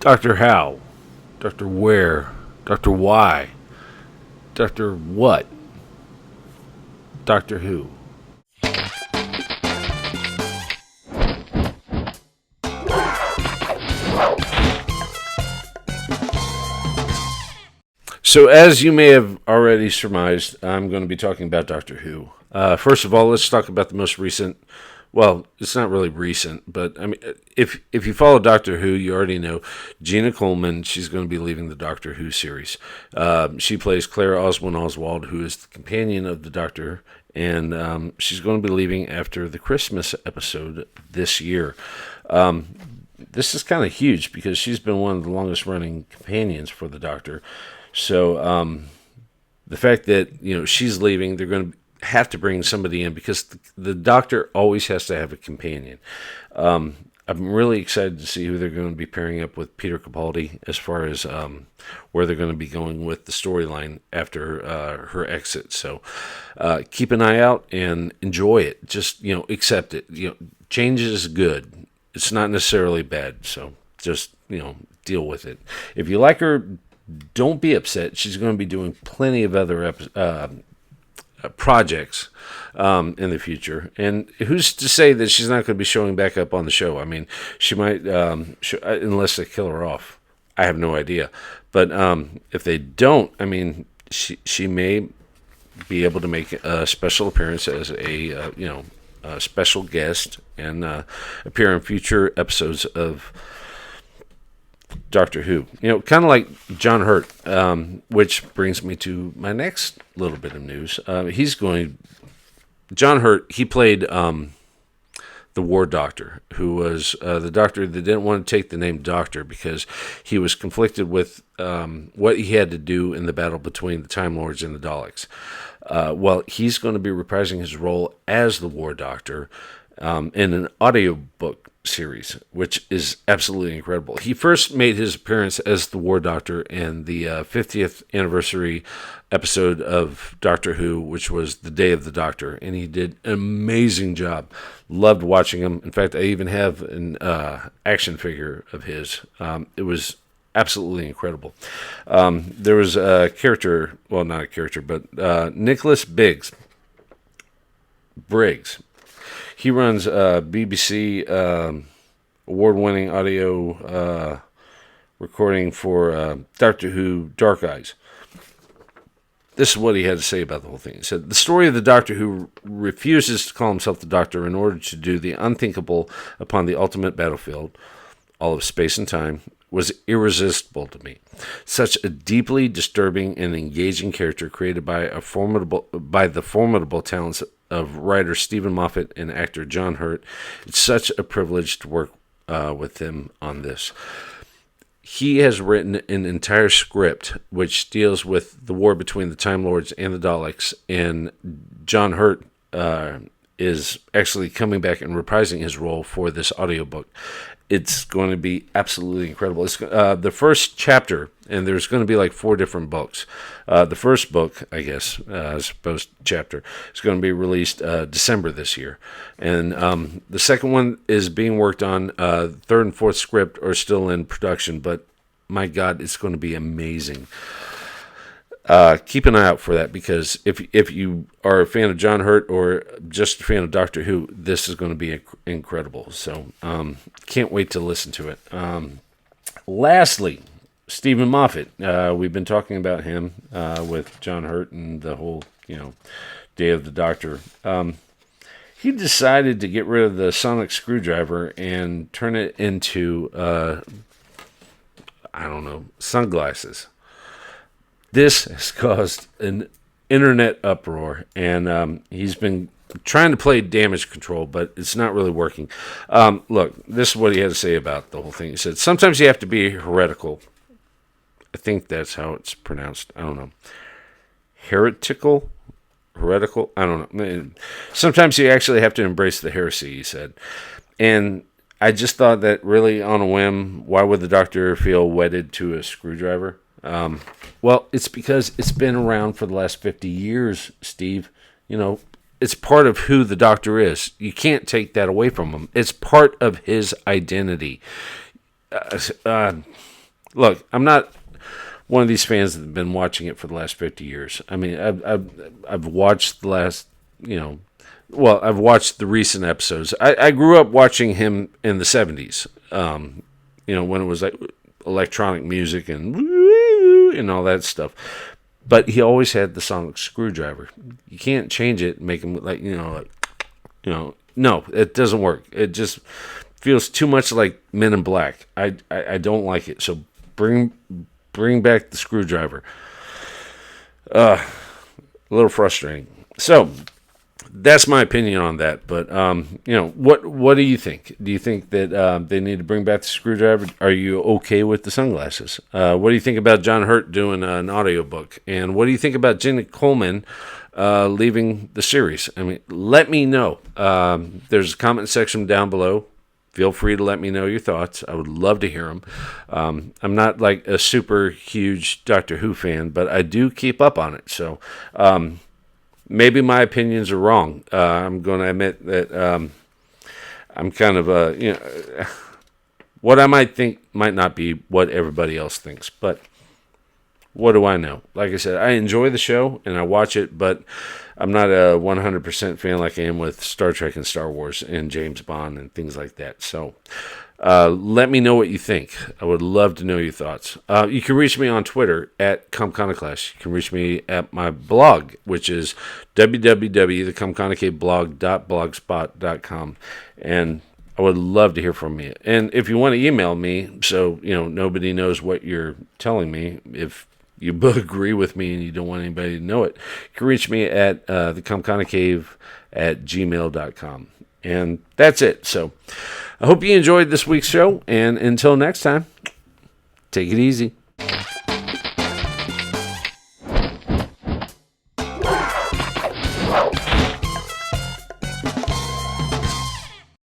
Dr. How, Dr. Where, Dr. Why, Dr. What, Doctor Who. So, as you may have already surmised, I'm going to be talking about Doctor Who. First of all, let's talk about the most recent. Well, it's not really recent, but I mean, if you follow Doctor Who, you already know Gina Coleman. She's going to be leaving the Doctor Who series. She plays Claire Oswin Oswald, who is the companion of the Doctor, and she's going to be leaving after the Christmas episode this year. This is kind of huge because she's been one of the longest running companions for the Doctor. So the fact that she's leaving, they're going to have to bring somebody in because the Doctor always has to have a companion. I'm really excited to see who they're going to be pairing up with Peter Capaldi as far as where they're going to be going with the storyline after her exit. So keep an eye out and enjoy it. Just accept it. Change is good. It's not necessarily bad. So just deal with it. If you like her, don't be upset. She's going to be doing plenty of other projects in the future. And who's to say that she's not going to be showing back up on the show? I mean, she might, unless they kill her off. I have no idea. But if they don't, I mean, she may be able to make a special appearance as a special guest and appear in future episodes of Doctor Who. Kind of like John Hurt, which brings me to my next little bit of news. John Hurt, he played the War Doctor, who was the doctor that didn't want to take the name Doctor because he was conflicted with what he had to do in the battle between the Time Lords and the Daleks. Well, he's going to be reprising his role as the War Doctor in an audiobook series, which is absolutely incredible. He first made his appearance as the War Doctor in the 50th anniversary episode of Doctor Who, which was The Day of the Doctor, and he did an amazing job. Loved watching him. In fact, I even have an action figure of his. It was absolutely incredible. There was a character, well, not a character, but Nicholas Briggs. He runs BBC award-winning audio recording for Doctor Who Dark Eyes. This is what he had to say about the whole thing. He said, "The story of the Doctor who refuses to call himself the Doctor in order to do the unthinkable upon the ultimate battlefield, all of space and time, was irresistible to me. Such a deeply disturbing and engaging character created by the formidable talents of writer Stephen Moffat and actor John Hurt. It's such a privilege to work with him on this. He has written an entire script which deals with the war between the Time Lords and the Daleks, and John Hurt is actually coming back and reprising his role for this audiobook. It's going to be absolutely incredible. It's the first chapter, and there's going to be like 4 different books. The first book, I guess, as opposed to chapter, is going to be released December this year. And the second one is being worked on. Third and fourth script are still in production, but my God, it's going to be amazing. Keep an eye out for that, because if you are a fan of John Hurt or just a fan of Doctor Who, this is going to be incredible. So can't wait to listen to it. Lastly, Stephen Moffat. We've been talking about him with John Hurt and the whole Day of the Doctor. He decided to get rid of the sonic screwdriver and turn it into sunglasses. This has caused an internet uproar, and he's been trying to play damage control, but it's not really working. Look, this is what he had to say about the whole thing. He said, "Sometimes you have to be heretical." I think that's how it's pronounced. I don't know. Heretical? I don't know. Sometimes you actually have to embrace the heresy, he said. And I just thought that really on a whim, why would the Doctor feel wedded to a screwdriver? Well, it's because it's been around for the last 50 years, Steve. It's part of who the Doctor is. You can't take that away from him. It's part of his identity. Look, I'm not one of these fans that have been watching it for the last 50 years. I mean, I've watched the last, I've watched the recent episodes. I grew up watching him in the 70s, when it was like electronic music and all that stuff. But he always had the sonic screwdriver. You can't change it and make him no, it doesn't work. It just feels too much like Men in Black. I don't like it. So bring back the screwdriver. A little frustrating. So that's my opinion on that. But what do you think? Do you think that they need to bring back the screwdriver? Are you okay with the sunglasses? What do you think about John Hurt doing an audiobook? And what do you think about Jenny Coleman leaving the series? I mean, let me know. There's a comment section down below. Feel free to let me know your thoughts. I would love to hear them. I'm not like a super huge Doctor Who fan, but I do keep up on it. So maybe my opinions are wrong. I'm going to admit that I'm kind of what I might think might not be what everybody else thinks. But what do I know? Like I said, I enjoy the show and I watch it, but I'm not a 100% fan like I am with Star Trek and Star Wars and James Bond and things like that. So let me know what you think. I would love to know your thoughts. You can reach me on Twitter at Comconocalst. You can reach me at my blog, which is www.thecomconocavblog.blogspot.com. And I would love to hear from you. And if you want to email me, so nobody knows what you're telling me, if you agree with me and you don't want anybody to know it, you can reach me at thecomconocave@gmail.com. And that's it. So I hope you enjoyed this week's show. And until next time, take it easy.